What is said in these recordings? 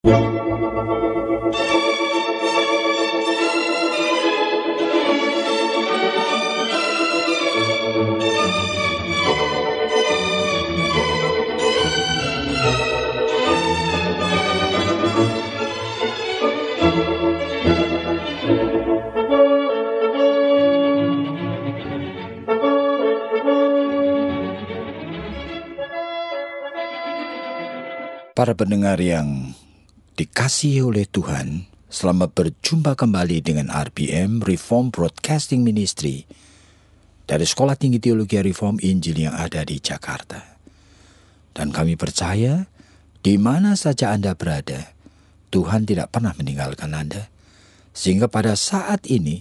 Para pendengar yang dikasihi oleh Tuhan, selamat berjumpa kembali dengan RBM Reform Broadcasting Ministry dari Sekolah Tinggi Teologi Reform Injil yang ada di Jakarta. Dan kami percaya, di mana saja Anda berada, Tuhan tidak pernah meninggalkan Anda. Sehingga pada saat ini,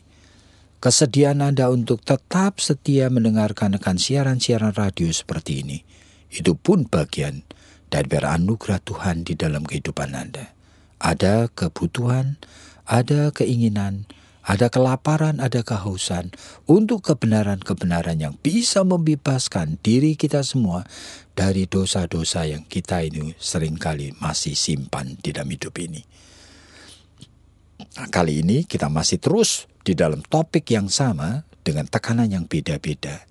kesediaan Anda untuk tetap setia mendengarkan siaran-siaran radio seperti ini, itu pun bagian dari anugerah Tuhan di dalam kehidupan Anda. Ada kebutuhan, ada keinginan, ada kelaparan, ada kehausan untuk kebenaran-kebenaran yang bisa membebaskan diri kita semua dari dosa-dosa yang kita ini seringkali masih simpan di dalam hidup ini. Nah, kali ini kita masih terus di dalam topik yang sama dengan tekanan yang beda-beda,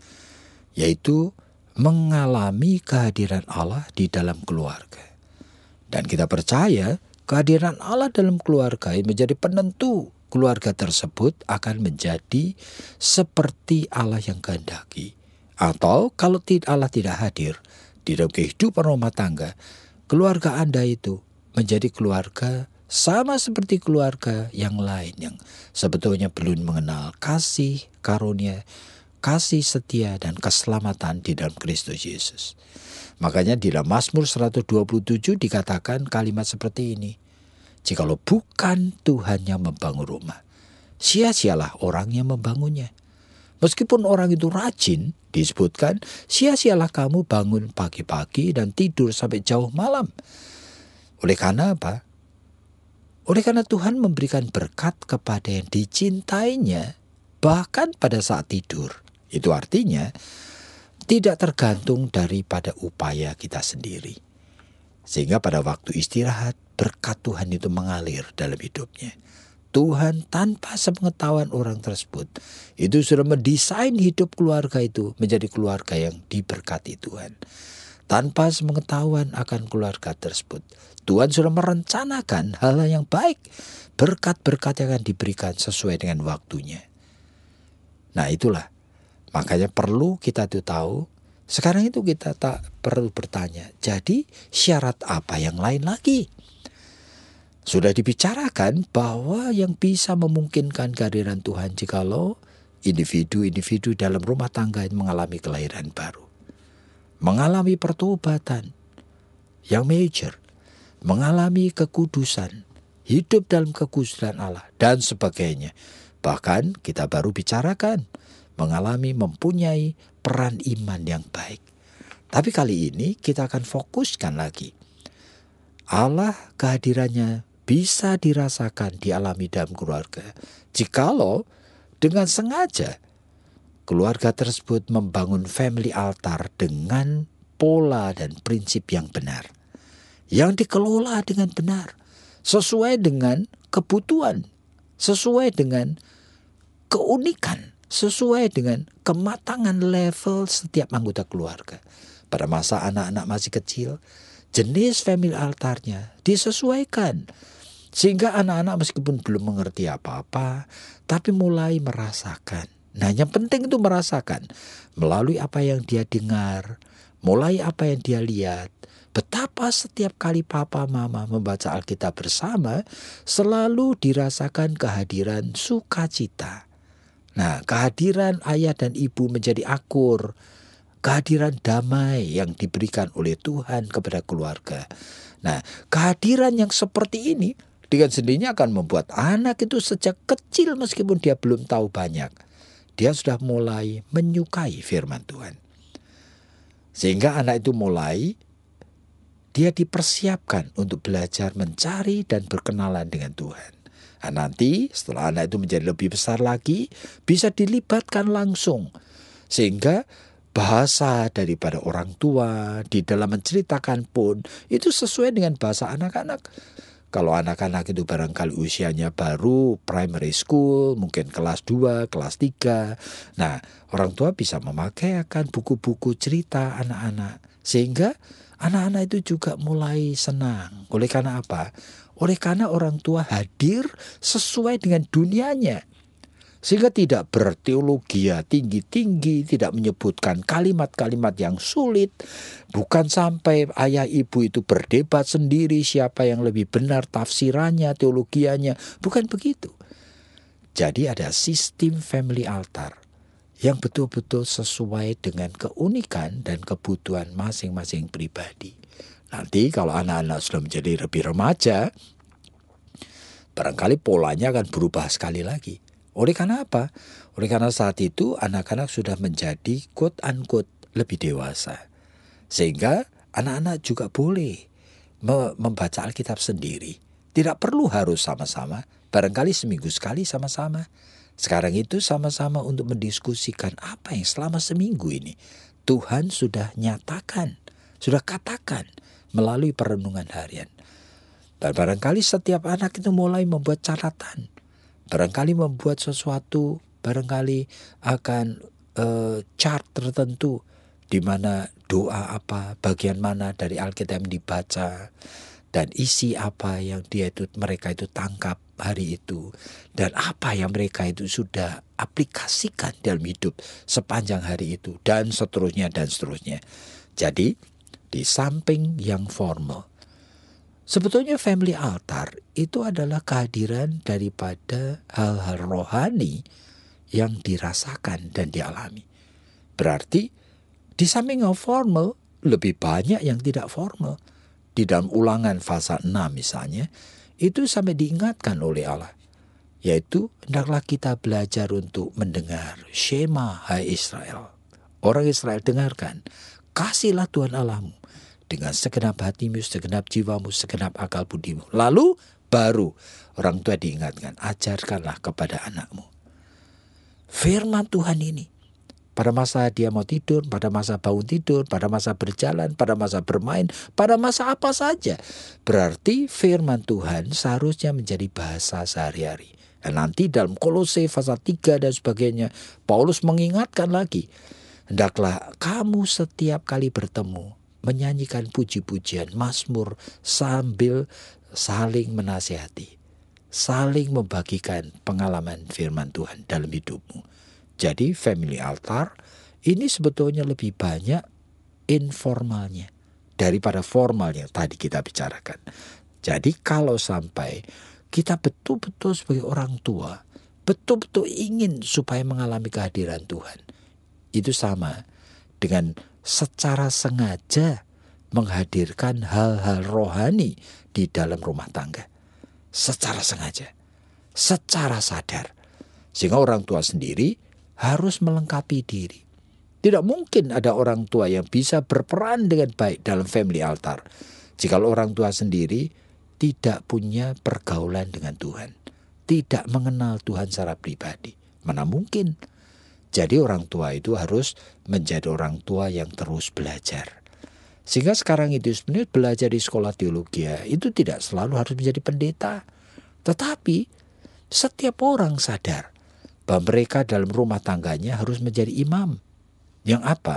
yaitu mengalami kehadiran Allah di dalam keluarga. Dan kita percaya kehadiran Allah dalam keluarga menjadi penentu keluarga tersebut akan menjadi seperti Allah yang kehendaki. Atau kalau Allah tidak hadir di dalam kehidupan rumah tangga, keluarga Anda itu menjadi keluarga sama seperti keluarga yang lain yang sebetulnya belum mengenal kasih, karunia, kasih setia dan keselamatan di dalam Kristus Yesus. Makanya di dalam Mazmur 127 dikatakan kalimat seperti ini. Jikalau bukan Tuhan yang membangun rumah, sia-sialah orang yang membangunnya. Meskipun orang itu rajin, disebutkan, sia-sialah kamu bangun pagi-pagi dan tidur sampai jauh malam. Oleh karena apa? Oleh karena Tuhan memberikan berkat kepada yang dicintainya, bahkan pada saat tidur. Itu artinya tidak tergantung daripada upaya kita sendiri. Sehingga pada waktu istirahat, berkat Tuhan itu mengalir dalam hidupnya. Tuhan tanpa sepengetahuan orang tersebut, itu sudah mendesain hidup keluarga itu menjadi keluarga yang diberkati Tuhan. Tanpa sepengetahuan akan keluarga tersebut, Tuhan sudah merencanakan hal yang baik. Berkat-berkat yang akan diberikan sesuai dengan waktunya. Nah itulah. Makanya perlu kita tuh tahu, sekarang itu kita tak perlu bertanya, jadi syarat apa yang lain lagi? Sudah dibicarakan bahwa yang bisa memungkinkan kehadiran Tuhan jikalau individu-individu dalam rumah tangga mengalami kelahiran baru. Mengalami pertobatan yang major, mengalami kekudusan, hidup dalam kekudusan Allah dan sebagainya. Bahkan kita baru bicarakan mengalami mempunyai peran iman yang baik. Tapi kali ini kita akan fokuskan lagi. Allah kehadirannya bisa dirasakan, dialami dalam keluarga. Jikalau dengan sengaja keluarga tersebut membangun family altar dengan pola dan prinsip yang benar. Yang dikelola dengan benar. Sesuai dengan kebutuhan. Sesuai dengan keunikan. Sesuai dengan kematangan level setiap anggota keluarga. Pada masa anak-anak masih kecil, jenis family altarnya disesuaikan. Sehingga anak-anak meskipun belum mengerti apa-apa, tapi mulai merasakan. Nah yang penting itu merasakan. Melalui apa yang dia dengar, mulai apa yang dia lihat. Betapa setiap kali papa mama membaca Alkitab bersama, selalu dirasakan kehadiran sukacita. Nah, kehadiran ayah dan ibu menjadi akur, kehadiran damai yang diberikan oleh Tuhan kepada keluarga. Nah, kehadiran yang seperti ini dengan sendirinya akan membuat anak itu sejak kecil meskipun dia belum tahu banyak, dia sudah mulai menyukai firman Tuhan. Sehingga anak itu mulai, dia dipersiapkan untuk belajar mencari dan berkenalan dengan Tuhan. Nah, nanti setelah anak itu menjadi lebih besar lagi, bisa dilibatkan langsung. Sehingga bahasa daripada orang tua di dalam menceritakan pun itu sesuai dengan bahasa anak-anak. Kalau anak-anak itu barangkali usianya baru primary school, mungkin kelas 2, kelas 3. Nah, orang tua bisa memakai akan buku-buku cerita anak-anak. Sehingga anak-anak itu juga mulai senang. Oleh karena apa? Oleh karena orang tua hadir sesuai dengan dunianya. Sehingga tidak berteologia tinggi-tinggi, tidak menyebutkan kalimat-kalimat yang sulit. Bukan sampai ayah ibu itu berdebat sendiri siapa yang lebih benar tafsirannya, teologianya. Bukan begitu. Jadi ada sistem family altar yang betul-betul sesuai dengan keunikan dan kebutuhan masing-masing pribadi. Nanti kalau anak-anak sudah menjadi lebih remaja, barangkali polanya akan berubah sekali lagi. Oleh karena apa? Oleh karena saat itu anak-anak sudah menjadi quote-unquote lebih dewasa. Sehingga anak-anak juga boleh membaca Alkitab sendiri. Tidak perlu harus sama-sama, barangkali seminggu sekali sama-sama. Sekarang itu sama-sama untuk mendiskusikan apa yang selama seminggu ini Tuhan sudah nyatakan, sudah katakan melalui perenungan harian. Dan barangkali setiap anak itu mulai membuat catatan. Barangkali membuat sesuatu, barangkali akan chart tertentu di mana doa apa, bagian mana dari Alkitab yang dibaca, dan isi apa yang mereka itu tangkap hari itu, dan apa yang mereka itu sudah aplikasikan dalam hidup sepanjang hari itu, dan seterusnya dan seterusnya. Jadi di samping yang formal, sebetulnya family altar itu adalah kehadiran daripada hal-hal rohani yang dirasakan dan dialami. Berarti di samping yang formal, lebih banyak yang tidak formal. Di dalam Ulangan pasal 6 misalnya, itu sampai diingatkan oleh Allah. Yaitu, hendaklah kita belajar untuk mendengar. Shema, hai Israel. Orang Israel dengarkan. Kasihlah Tuhan Allahmu dengan segenap hatimu, segenap jiwamu, segenap akal budimu. Lalu baru orang tua diingatkan, ajarkanlah kepada anakmu. Firman Tuhan ini, pada masa dia mau tidur, pada masa bangun tidur, pada masa berjalan, pada masa bermain, pada masa apa saja. Berarti firman Tuhan seharusnya menjadi bahasa sehari-hari. Dan nanti dalam Kolose pasal 3 dan sebagainya, Paulus mengingatkan lagi, hendaklah kamu setiap kali bertemu menyanyikan puji-pujian, mazmur sambil saling menasihati, saling membagikan pengalaman firman Tuhan dalam hidupmu. Jadi family altar ini sebetulnya lebih banyak informalnya daripada formal yang tadi kita bicarakan. Jadi kalau sampai kita betul-betul sebagai orang tua, betul-betul ingin supaya mengalami kehadiran Tuhan, itu sama dengan secara sengaja menghadirkan hal-hal rohani di dalam rumah tangga. Secara sengaja, secara sadar. Sehingga orang tua sendiri harus melengkapi diri. Tidak mungkin ada orang tua yang bisa berperan dengan baik dalam family altar jika orang tua sendiri tidak punya pergaulan dengan Tuhan, tidak mengenal Tuhan secara pribadi. Mana mungkin? Jadi orang tua itu harus menjadi orang tua yang terus belajar. Sehingga sekarang itu sebenarnya belajar di sekolah teologi itu tidak selalu harus menjadi pendeta. Tetapi setiap orang sadar bahwa mereka dalam rumah tangganya harus menjadi imam. Yang apa?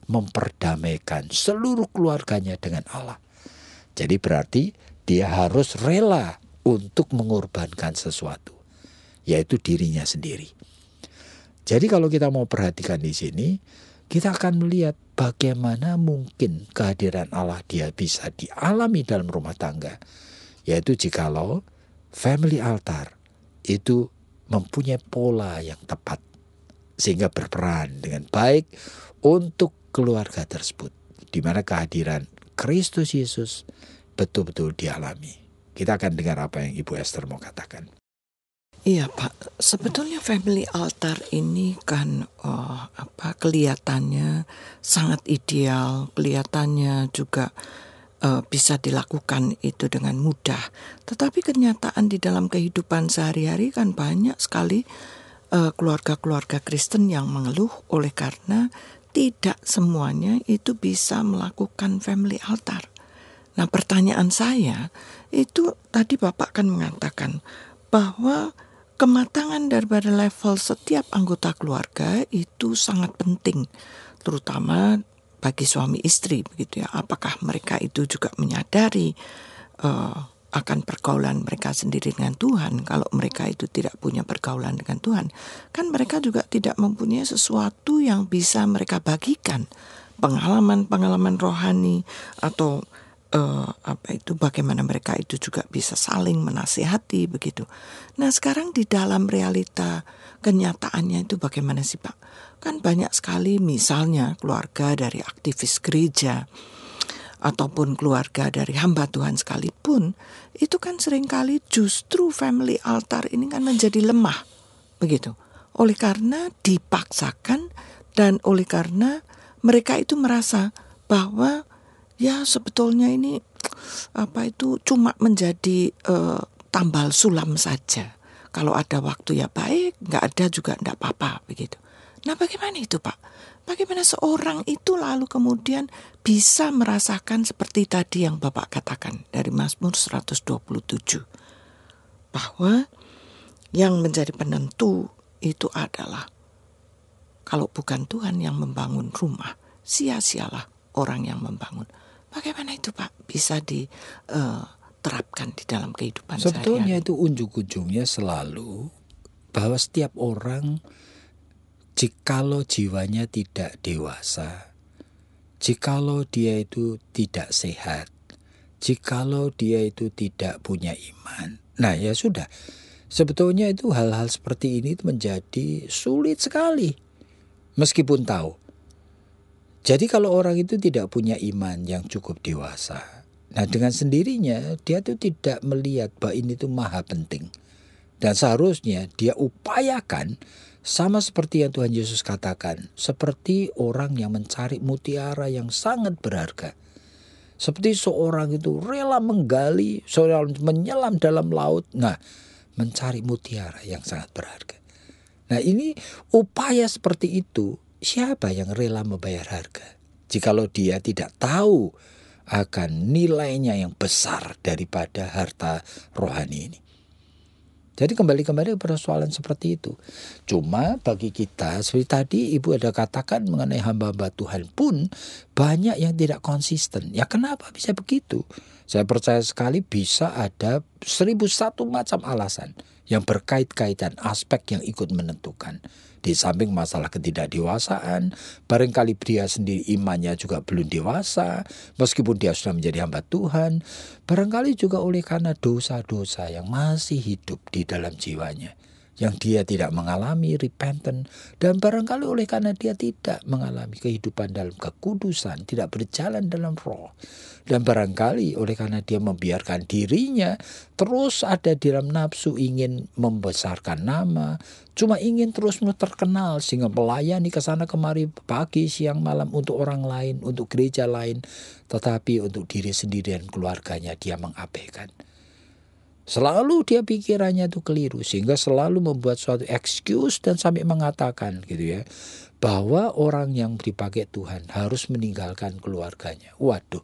Memperdamaikan seluruh keluarganya dengan Allah. Jadi berarti dia harus rela untuk mengorbankan sesuatu, yaitu dirinya sendiri. Jadi kalau kita mau perhatikan di sini, kita akan melihat bagaimana mungkin kehadiran Allah dia bisa dialami dalam rumah tangga. Yaitu jikalau family altar itu mempunyai pola yang tepat, sehingga berperan dengan baik untuk keluarga tersebut, di mana kehadiran Kristus Yesus betul-betul dialami. Kita akan dengar apa yang Ibu Esther mau katakan. Iya Pak, sebetulnya family altar ini kan kelihatannya sangat ideal, kelihatannya juga bisa dilakukan itu dengan mudah. Tetapi kenyataan di dalam kehidupan sehari-hari kan banyak sekali keluarga-keluarga Kristen yang mengeluh oleh karena tidak semuanya itu bisa melakukan family altar. Nah, pertanyaan saya itu tadi Bapak kan mengatakan bahwa kematangan daripada level setiap anggota keluarga itu sangat penting, terutama bagi suami istri begitu ya. Apakah mereka itu juga menyadari akan pergaulan mereka sendiri dengan Tuhan? Kalau mereka itu tidak punya pergaulan dengan Tuhan, kan mereka juga tidak mempunyai sesuatu yang bisa mereka bagikan, pengalaman-pengalaman rohani atau bagaimana mereka itu juga bisa saling menasihati begitu. Nah, sekarang di dalam realita kenyataannya itu bagaimana sih Pak? Kan banyak sekali misalnya keluarga dari aktivis gereja ataupun keluarga dari hamba Tuhan sekalipun, itu kan seringkali justru family altar ini kan menjadi lemah begitu. Oleh karena dipaksakan dan oleh karena mereka itu merasa bahwa ya sebetulnya ini cuma menjadi tambal sulam saja. Kalau ada waktu ya baik, nggak ada juga nggak apa-apa begitu. Nah, bagaimana itu Pak? Bagaimana seorang itu lalu kemudian bisa merasakan seperti tadi yang Bapak katakan dari Mazmur 127, bahwa yang menjadi penentu itu adalah kalau bukan Tuhan yang membangun rumah, sia-sialah orang yang membangun. Bagaimana itu Pak bisa diterapkan di dalam kehidupan Sebetulnya sehari-hari? itu ujung-ujungnya selalu bahwa setiap orang, jikalau jiwanya tidak dewasa, jikalau dia itu tidak sehat, jikalau dia itu tidak punya iman, nah ya sudah. Sebetulnya itu hal-hal seperti ini menjadi sulit sekali meskipun tahu. Jadi kalau orang itu tidak punya iman yang cukup dewasa, nah dengan sendirinya dia tuh tidak melihat bahwa ini tuh maha penting. Dan seharusnya dia upayakan sama seperti yang Tuhan Yesus katakan, seperti orang yang mencari mutiara yang sangat berharga. Seperti seorang itu rela menggali, seorang menyelam dalam laut, mencari mutiara yang sangat berharga. Nah, ini upaya seperti itu, siapa yang rela membayar harga? Jikalau dia tidak tahu akan nilainya yang besar daripada harta rohani ini. Jadi kembali persoalan seperti itu. Cuma bagi kita, seperti tadi Ibu ada katakan mengenai hamba-hamba Tuhan pun banyak yang tidak konsisten. Ya kenapa bisa begitu? Saya percaya sekali bisa ada 1001 macam alasan yang berkait-kaitan aspek yang ikut menentukan. Di samping masalah ketidakdewasaan, barangkali dia sendiri imannya juga belum dewasa, meskipun dia sudah menjadi hamba Tuhan, barangkali juga oleh karena dosa-dosa yang masih hidup di dalam jiwanya, yang dia tidak mengalami repentance, dan barangkali oleh karena dia tidak mengalami kehidupan dalam kekudusan, tidak berjalan dalam roh, dan barangkali oleh karena dia membiarkan dirinya terus ada di dalam nafsu ingin membesarkan nama, cuma ingin terus terkenal sehingga melayani ke sana kemari pagi, siang, malam untuk orang lain, untuk gereja lain, tetapi untuk diri sendiri dan keluarganya dia mengabaikan. Selalu dia pikirannya itu keliru sehingga selalu membuat suatu excuse dan sampai mengatakan gitu ya, bahwa orang yang dipakai Tuhan harus meninggalkan keluarganya. Waduh,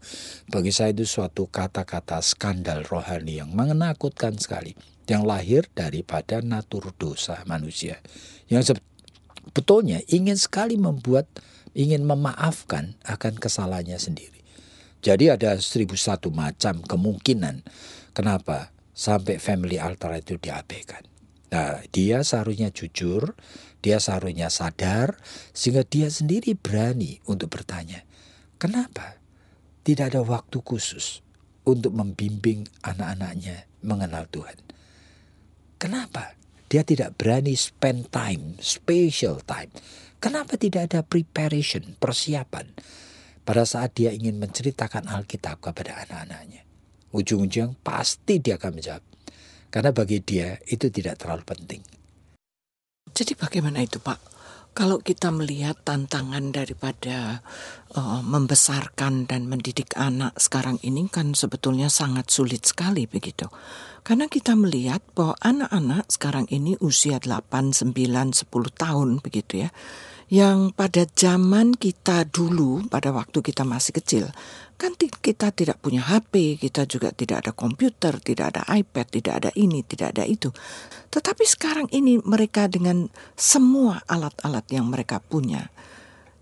bagi saya itu suatu kata-kata skandal rohani yang menakutkan sekali, yang lahir daripada natur dosa manusia, yang sebetulnya ingin sekali ingin memaafkan akan kesalahannya sendiri. Jadi ada 1001 macam kemungkinan kenapa sampai family altar itu diabaikan. Nah, dia seharusnya jujur, dia seharusnya sadar, sehingga dia sendiri berani untuk bertanya, kenapa tidak ada waktu khusus untuk membimbing anak-anaknya mengenal Tuhan? Kenapa dia tidak berani spend time, special time? Kenapa tidak ada preparation, persiapan pada saat dia ingin menceritakan Alkitab kepada anak-anaknya? Ujung-ujung pasti dia akan menjawab, karena bagi dia itu tidak terlalu penting. Jadi bagaimana itu Pak? Kalau kita melihat tantangan daripada membesarkan dan mendidik anak sekarang ini kan sebetulnya sangat sulit sekali begitu. Karena kita melihat bahwa anak-anak sekarang ini usia 8, 9, 10 tahun begitu ya. Yang pada zaman kita dulu, pada waktu kita masih kecil, Kan kita tidak punya HP, kita juga tidak ada komputer, tidak ada iPad, tidak ada ini, tidak ada itu. Tetapi sekarang ini mereka dengan semua alat-alat yang mereka punya,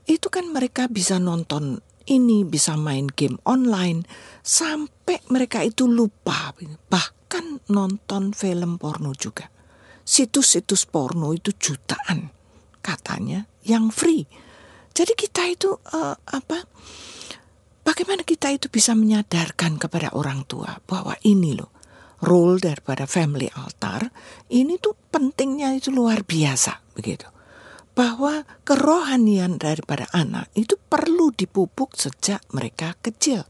itu kan mereka bisa nonton ini, bisa main game online, sampai mereka itu lupa. Bahkan nonton film porno juga. Situs-situs porno itu jutaan katanya yang free. Jadi kita itu bagaimana kita itu bisa menyadarkan kepada orang tua bahwa ini loh role daripada family altar, ini tuh pentingnya itu luar biasa begitu. Bahwa kerohanian daripada anak itu perlu dipupuk sejak mereka kecil.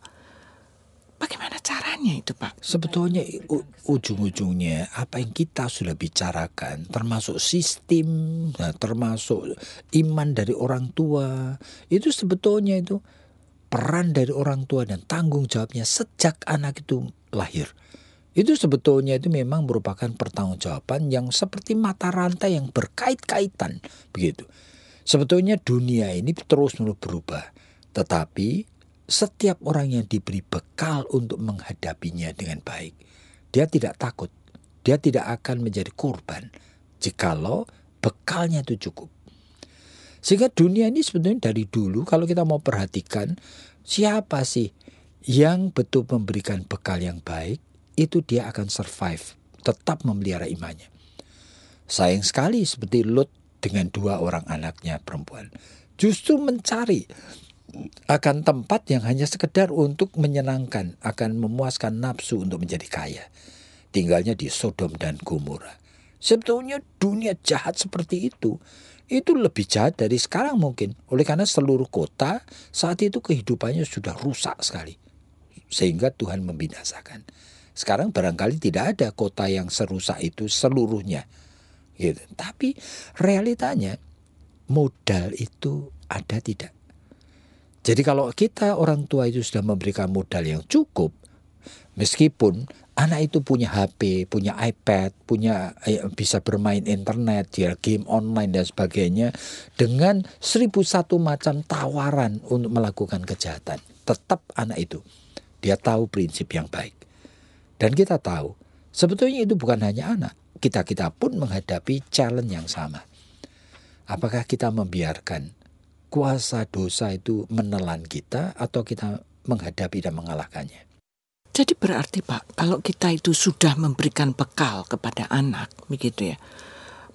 Bagaimana caranya itu, Pak? Sebetulnya ujung-ujungnya apa yang kita sudah bicarakan, termasuk sistem, termasuk iman dari orang tua, itu sebetulnya itu peran dari orang tua dan tanggung jawabnya sejak anak itu lahir. Itu sebetulnya itu memang merupakan pertanggungjawaban yang seperti mata rantai yang berkait-kaitan begitu. Sebetulnya dunia ini terus-menerus berubah, tetapi setiap orang yang diberi bekal untuk menghadapinya dengan baik, dia tidak takut, dia tidak akan menjadi korban jikalau bekalnya itu cukup. Sehingga dunia ini sebetulnya dari dulu kalau kita mau perhatikan, siapa sih yang betul memberikan bekal yang baik, itu dia akan survive, tetap memelihara imannya. Sayang sekali seperti Lot dengan 2 orang anaknya perempuan, justru mencari akan tempat yang hanya sekedar untuk menyenangkan, akan memuaskan nafsu untuk menjadi kaya. Tinggalnya di Sodom dan Gomora. Sebetulnya dunia jahat seperti itu lebih jahat dari sekarang mungkin. Oleh karena seluruh kota saat itu kehidupannya sudah rusak sekali, sehingga Tuhan membinasakan. Sekarang barangkali tidak ada kota yang serusak itu seluruhnya, gitu. Tapi realitanya modal itu ada tidak? Jadi kalau kita orang tua itu sudah memberikan modal yang cukup, meskipun anak itu punya HP, punya iPad, bisa bermain internet, ya, game online dan sebagainya, dengan 1001 macam tawaran untuk melakukan kejahatan, tetap anak itu dia tahu prinsip yang baik. Dan kita tahu sebetulnya itu bukan hanya anak, kita pun menghadapi challenge yang sama. Apakah kita membiarkan kuasa dosa itu menelan kita atau kita menghadapi dan mengalahkannya? Jadi berarti Pak, kalau kita itu sudah memberikan bekal kepada anak, begitu ya.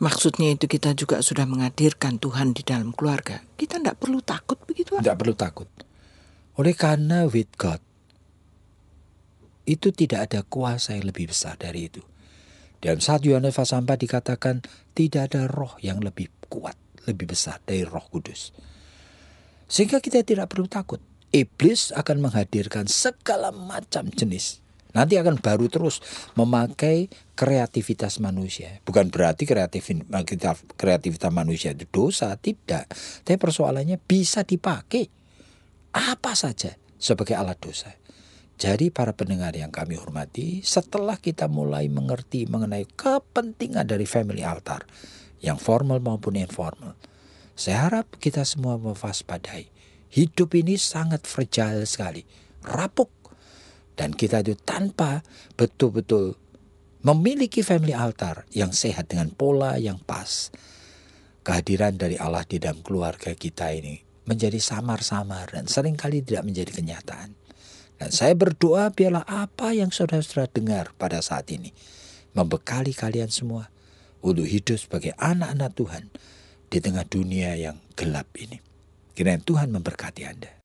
Maksudnya itu kita juga sudah menghadirkan Tuhan di dalam keluarga. Kita tidak perlu takut begitu? Tidak perlu takut. Oleh karena with God, itu tidak ada kuasa yang lebih besar dari itu. Dalam 1 Yohanes pasal 4 dikatakan tidak ada roh yang lebih kuat, lebih besar dari Roh Kudus. Sehingga kita tidak perlu takut. Iblis akan menghadirkan segala macam jenis. Nanti akan baru terus memakai kreativitas manusia. Bukan berarti kreativitas manusia itu dosa, tidak. Tapi persoalannya bisa dipakai apa saja sebagai alat dosa. Jadi para pendengar yang kami hormati, setelah kita mulai mengerti mengenai kepentingan dari family altar, yang formal maupun informal, saya harap kita semua mewaspadai. Hidup ini sangat fragile sekali, rapuk. Dan kita itu tanpa betul-betul memiliki family altar yang sehat dengan pola yang pas, kehadiran dari Allah di dalam keluarga kita ini menjadi samar-samar dan seringkali tidak menjadi kenyataan. Dan saya berdoa biarlah apa yang saudara-saudara dengar pada saat ini membekali kalian semua untuk hidup sebagai anak-anak Tuhan di tengah dunia yang gelap ini. Kiranya Tuhan memberkati Anda.